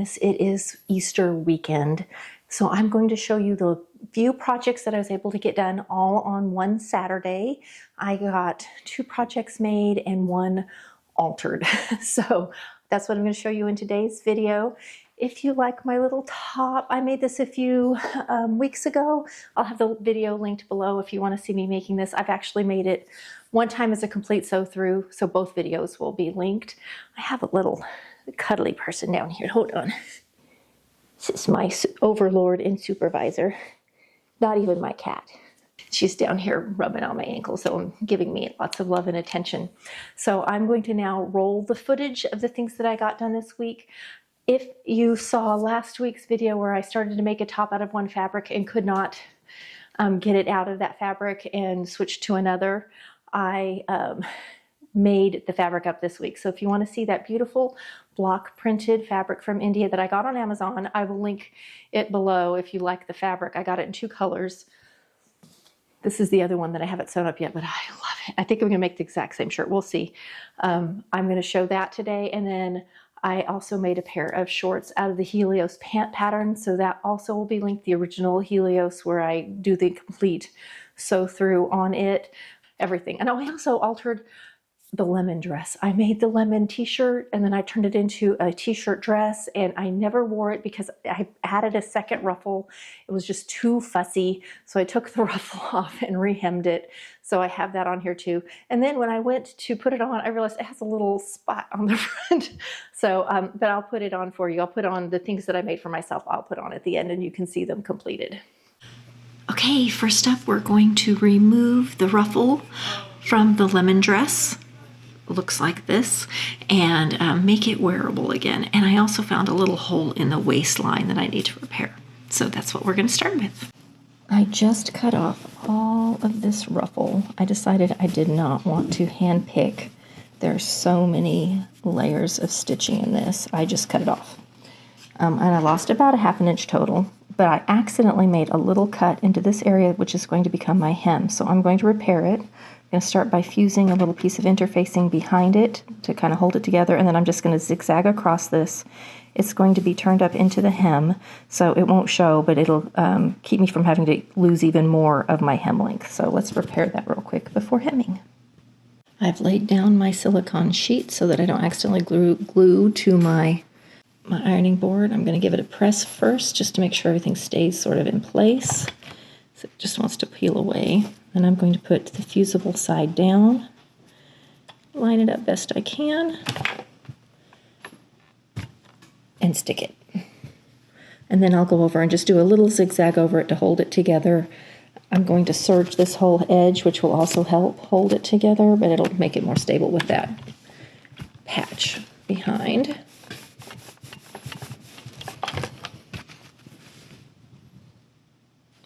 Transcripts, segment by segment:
goodness, it is Easter weekend. So I'm going to show you the few projects that I was able to get done all on one Saturday. I got 2 projects made and 1 altered. So that's what I'm going to show you in today's video. If you like my little top, I made this a few weeks ago. I'll have the video linked below if you want to see me making this. I've actually made it one time as a complete sew through, so both videos will be linked. I have a little cuddly person down here. Hold on. This is my overlord and supervisor. Not even my cat. She's down here rubbing on my ankle, so giving me lots of love and attention. So I'm going to now roll the footage of the things that I got done this week. If you saw last week's video where I started to make a top out of one fabric and could not get it out of that fabric and switch to another, I made the fabric up this week. So if you want to see that beautiful block printed fabric from India that I got on Amazon, I will link it below if you like the fabric. I got it in 2 colors. This is the other one that I haven't sewn up yet, but I love it. I think I'm going to make the exact same shirt. We'll see. I'm going to show that today. And then I also made a pair of shorts out of the Helios pant pattern. So that also will be linked, the original Helios, where I do the complete sew through on it, everything. And I also altered the lemon dress. I made the lemon t-shirt and then I turned it into a t-shirt dress, and I never wore it because I added a second ruffle. It was just too fussy. So I took the ruffle off and rehemmed it. So I have that on here too. And then when I went to put it on, I realized it has a little spot on the front. So, but I'll put it on for you. I'll put on the things that I made for myself. I'll put on at the end and you can see them completed. Okay, first up, we're going to remove the ruffle from the lemon dress. Looks like this, and make it wearable again. And I also found a little hole in the waistline that I need to repair. So that's what we're going to start with. I just cut off all of this ruffle. I decided I did not want to hand pick. There's so many layers of stitching in this. I just cut it off. And I lost about 1/2 inch total, but I accidentally made a little cut into this area, which is going to become my hem. So I'm going to repair it. I'm going to start by fusing a little piece of interfacing behind it to kind of hold it together, and then I'm just going to zigzag across this. It's going to be turned up into the hem, so it won't show, but it'll keep me from having to lose even more of my hem length. So let's repair that real quick before hemming. I've laid down my silicone sheet so that I don't accidentally glue to my ironing board. I'm going to give it a press first just to make sure everything stays sort of in place. So it just wants to peel away. And I'm going to put the fusible side down, line it up best I can, and stick it. And then I'll go over and just do a little zigzag over it to hold it together. I'm going to serge this whole edge, which will also help hold it together, but it'll make it more stable with that patch behind.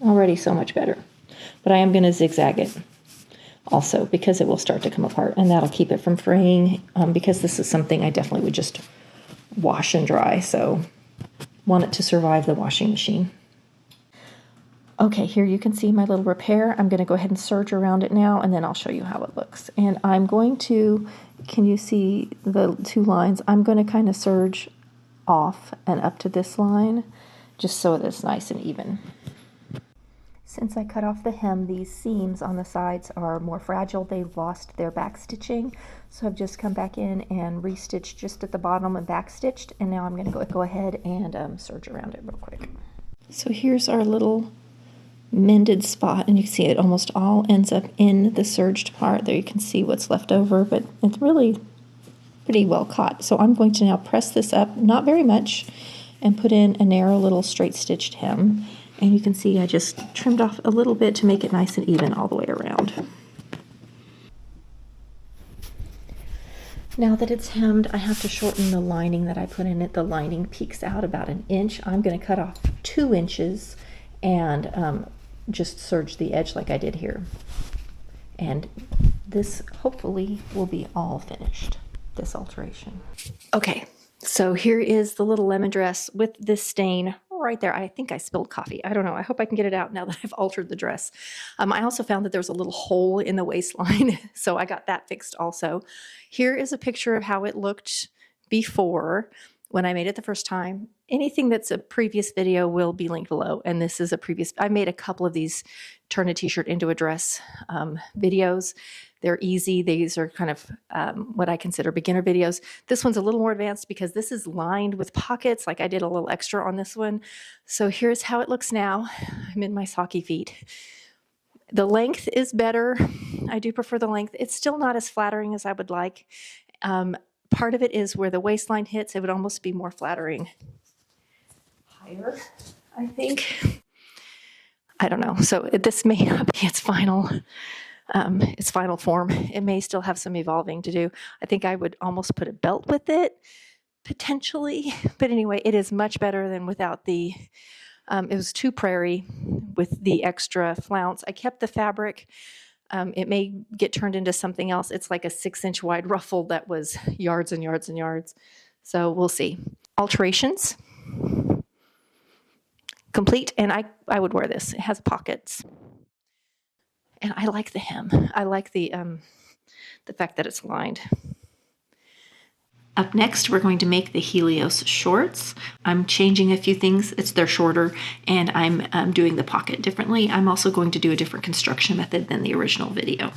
Already so much better. But I am going to zigzag it also because it will start to come apart, and that'll keep it from fraying, because this is something I definitely would just wash and dry, so want it to survive the washing machine. Okay, here you can see my little repair. I'm going to go ahead and serge around it now, and then I'll show you how it looks. And I'm going to, can you see the 2 lines? I'm going to kind of serge off and up to this line just so that it's nice and even. Since I cut off the hem, these seams on the sides are more fragile. They've lost their back stitching. So I've just come back in and restitched just at the bottom and back stitched. And now I'm going to go ahead and serge around it real quick. So here's our little mended spot. And you can see it almost all ends up in the serged part. There you can see what's left over, but it's really pretty well caught. So I'm going to now press this up, not very much, and put in a narrow little straight stitched hem. And you can see I just trimmed off a little bit to make it nice and even all the way around. Now that it's hemmed, I have to shorten the lining that I put in it. The lining peeks out about 1 inch. I'm going to cut off 2 inches and just serge the edge like I did here. And this hopefully will be all finished, this alteration. Okay, so here is the little lemon dress with this stain right there. I think I spilled coffee. I don't know. I hope I can get it out now that I've altered the dress. I also found that there's a little hole in the waistline, so I got that fixed also. Here is a picture of how it looked before when I made it the first time. anything that's a previous video will be linked below. And this is a previous, I made a couple of these turn a t-shirt into a dress videos. They're easy. These are kind of what I consider beginner videos. This one's a little more advanced because this is lined with pockets. Like I did a little extra on this one. So here's how it looks now. I'm in my socky feet. The length is better. I do prefer the length. It's still not as flattering as I would like. Part of it is where the waistline hits. It would almost be more flattering higher, I think. I don't know. So this may not be its final form. It may still have some evolving to do. I think I would almost put a belt with it, potentially. But anyway, it is much better than without the, it was too prairie with the extra flounce. I kept the fabric. It may get turned into something else. It's like a 6-inch wide ruffle that was yards and yards and yards. So we'll see. Alterations. Complete, and I would wear this. It has pockets. And I like the hem. I like the fact that it's lined. Up next, we're going to make the Helios shorts. I'm changing a few things. They're shorter, and I'm doing the pocket differently. I'm also going to do a different construction method than the original video.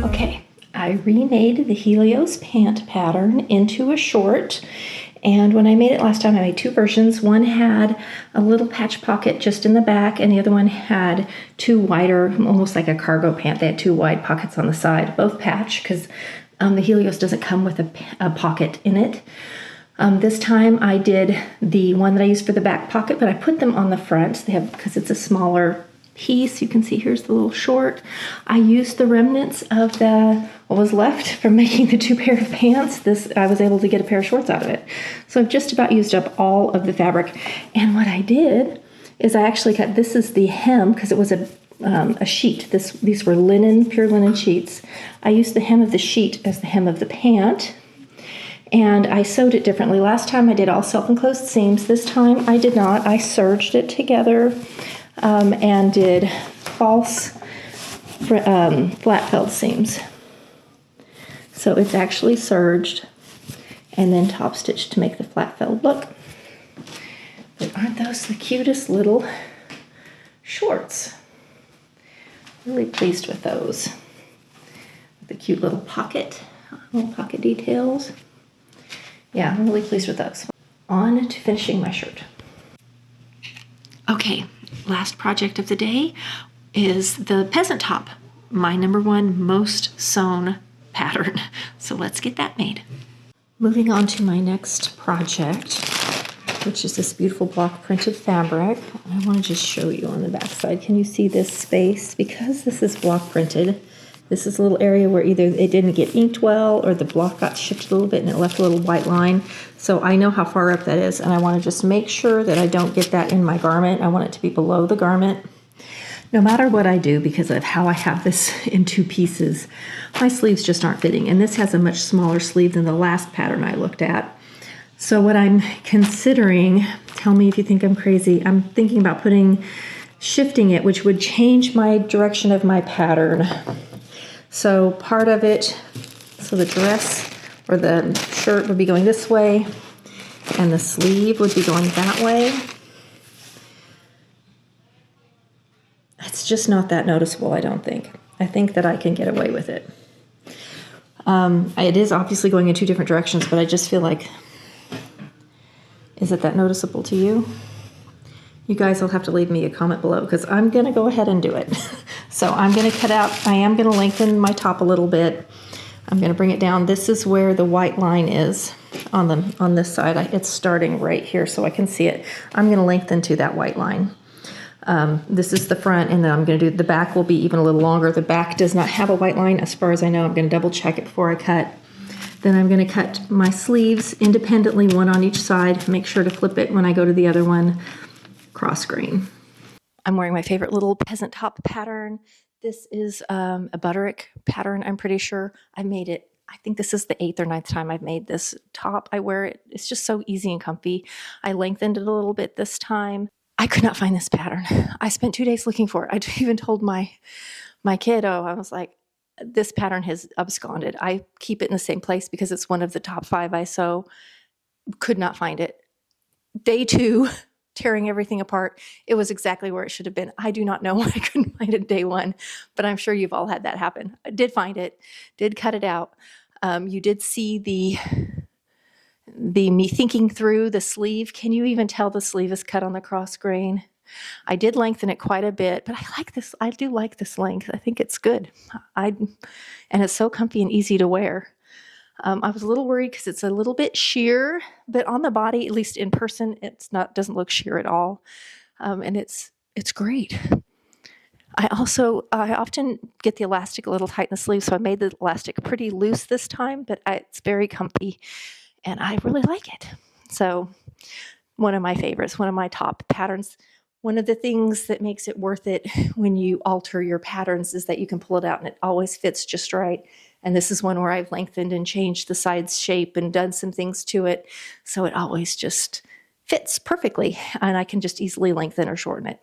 Okay, I remade the Helios pant pattern into a short. And when I made it last time, I made two versions. One had a little patch pocket just in the back, and the other one had two wider, almost like a cargo pant. They had two wide pockets on the side, both patch, because the Helios doesn't come with a pocket in it. This time I did the one that I used for the back pocket, but I put them on the front. They have, because it's a smaller piece. You can see here's the little short. I used the remnants of what was left from making the two pair of pants. I was able to get a pair of shorts out of it. So I've just about used up all of the fabric. And what I did is I actually cut, this is the hem because it was a sheet. These were linen, pure linen sheets. I used the hem of the sheet as the hem of the pant. And I sewed it differently. Last time I did all self-enclosed seams. This time I did not. I serged it together. And did false flat felled seams. So it's actually serged and then top stitched to make the flat felled look. But aren't those the cutest little shorts? Really pleased with those. The cute little pocket details. Yeah, I'm really pleased with those. On to finishing my shirt. Okay. Last project of the day is the peasant top, my #1 most sewn pattern. So let's get that made. Moving on to my next project, which is this beautiful block printed fabric. I want to just show you on the back side. Can you see this space? Because this is block printed, this is a little area where either it didn't get inked well or the block got shifted a little bit and it left a little white line. So I know how far up that is, and I want to just make sure that I don't get that in my garment. I want it to be below the garment. No matter what I do, because of how I have this in two pieces, my sleeves just aren't fitting. And this has a much smaller sleeve than the last pattern I looked at. So what I'm considering, tell me if you think I'm crazy, I'm thinking about shifting it, which would change my direction of my pattern. So part of it, so the dress or the shirt would be going this way and the sleeve would be going that way. It's just not that noticeable, I don't think. I think that I can get away with it. It is obviously going in two different directions, but I just feel like, is it that noticeable to you? You guys will have to leave me a comment below because I'm going to go ahead and do it. So I'm going to cut out, I am going to lengthen my top a little bit. I'm going to bring it down. This is where the white line is on this side. It's starting right here so I can see it. I'm going to lengthen to that white line. This is the front, and then I'm going to do the back will be even a little longer. The back does not have a white line as far as I know. I'm going to double check it before I cut. Then I'm going to cut my sleeves independently, one on each side. Make sure to flip it when I go to the other one, cross grain. I'm wearing my favorite little peasant top pattern. This is a butterick pattern, I'm pretty sure. I made it, I think this is the 8th or 9th time I've made this top. I wear it, it's just so easy and comfy. I lengthened it a little bit this time. I could not find this pattern. I spent 2 days looking for it. I even told my kiddo, I was like, this pattern has absconded. I keep it in the same place because it's one of the top 5 I sew. Could not find it. Day 2, tearing everything apart, it was exactly where it should have been. I do not know why I couldn't find it day 1, but I'm sure you've all had that happen. I did find it, did cut it out. You did see the me thinking through the sleeve. Can you even tell the sleeve is cut on the cross grain? I did lengthen it quite a bit, but I like this. I do like this length. I think it's good. And it's so comfy and easy to wear. I was a little worried because it's a little bit sheer, but on the body, at least in person, doesn't look sheer at all. And it's great. I often get the elastic a little tight in the sleeve, so I made the elastic pretty loose this time, but it's very comfy and I really like it. So one of my favorites, one of my top patterns. One of the things that makes it worth it when you alter your patterns is that you can pull it out and it always fits just right. And this is one where I've lengthened and changed the side's shape and done some things to it. So it always just fits perfectly and I can just easily lengthen or shorten it.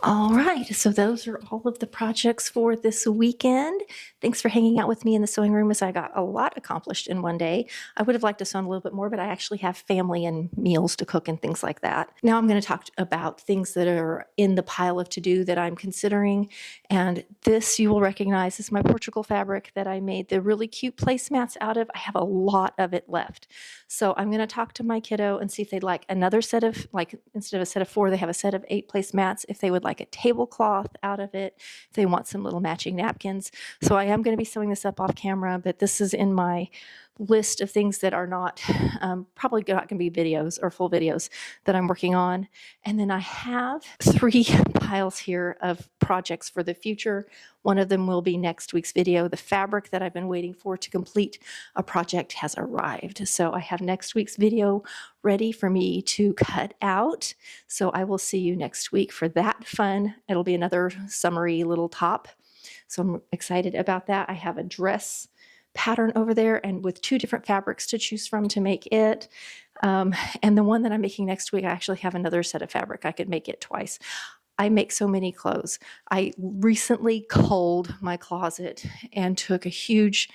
All right, so those are all of the projects for this weekend. Thanks for hanging out with me in the sewing room as I got a lot accomplished in one day. I would have liked to sew a little bit more, but I actually have family and meals to cook and things like that. Now I'm going to talk about things that are in the pile of to-do that I'm considering. And this you will recognize is my Portugal fabric that I made the really cute placemats out of. I have a lot of it left. So I'm going to talk to my kiddo and see if they'd like another set of, like instead of a set of 4, they have a set of 8 placemats. If they would like a tablecloth out of it, if they want some little matching napkins. So I am going to be sewing this up off camera, but this is in my list of things that are not probably not going to be videos or full videos that I'm working on. And then I have 3 piles here of projects for the future. One of them will be next week's video. The fabric that I've been waiting for to complete a project has arrived. So I have next week's video ready for me to cut out. So I will see you next week for that fun. It'll be another summery little top. So I'm excited about that. I have a dress pattern over there and with 2 different fabrics to choose from to make it. And the one that I'm making next week, I actually have another set of fabric. I could make it twice. I make so many clothes. I recently culled my closet and took a huge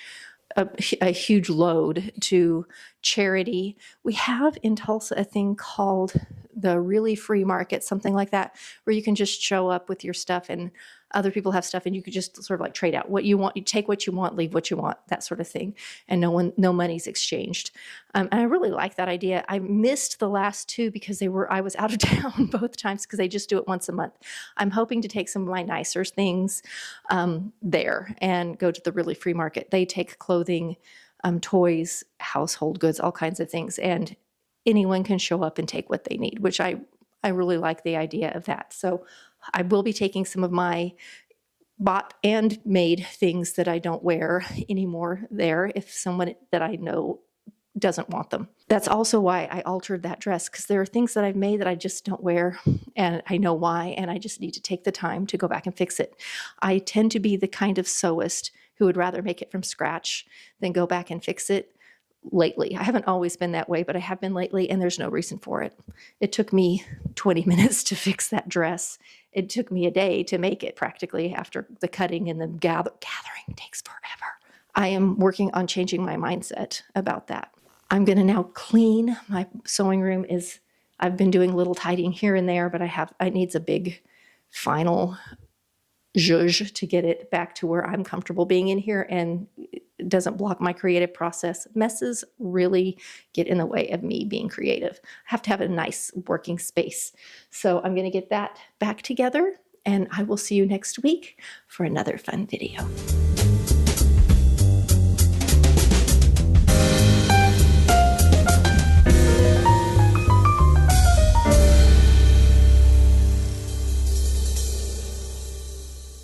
load to charity. We have in Tulsa a thing called the Really Free Market, something like that, where you can just show up with your stuff and other people have stuff and you could just sort of like trade out what you want. You take what you want, leave what you want, that sort of thing. And no money's exchanged. And I really like that idea. I missed the last 2 because I was out of town both times because they just do it once a month. I'm hoping to take some of my nicer things there and go to the Really Free Market. They take clothing, toys, household goods, all kinds of things. And anyone can show up and take what they need, which I really like the idea of that. So I will be taking some of my bought and made things that I don't wear anymore there if someone that I know doesn't want them. That's also why I altered that dress, because there are things that I've made that I just don't wear and I know why, and I just need to take the time to go back and fix it. I tend to be the kind of sewist who would rather make it from scratch than go back and fix it. Lately, I haven't always been that way, but I have been lately, and there's no reason for it. It took me 20 minutes to fix that dress. It took me a day to make it practically after the cutting and the gathering takes forever. I am working on changing my mindset about that. I'm going to now clean. My sewing room I've been doing a little tidying here and there, but it needs a big final zhuzh to get it back to where I'm comfortable being in here and it doesn't block my creative process. Messes really get in the way of me being creative. I have to have a nice working space. So I'm going to get that back together and I will see you next week for another fun video.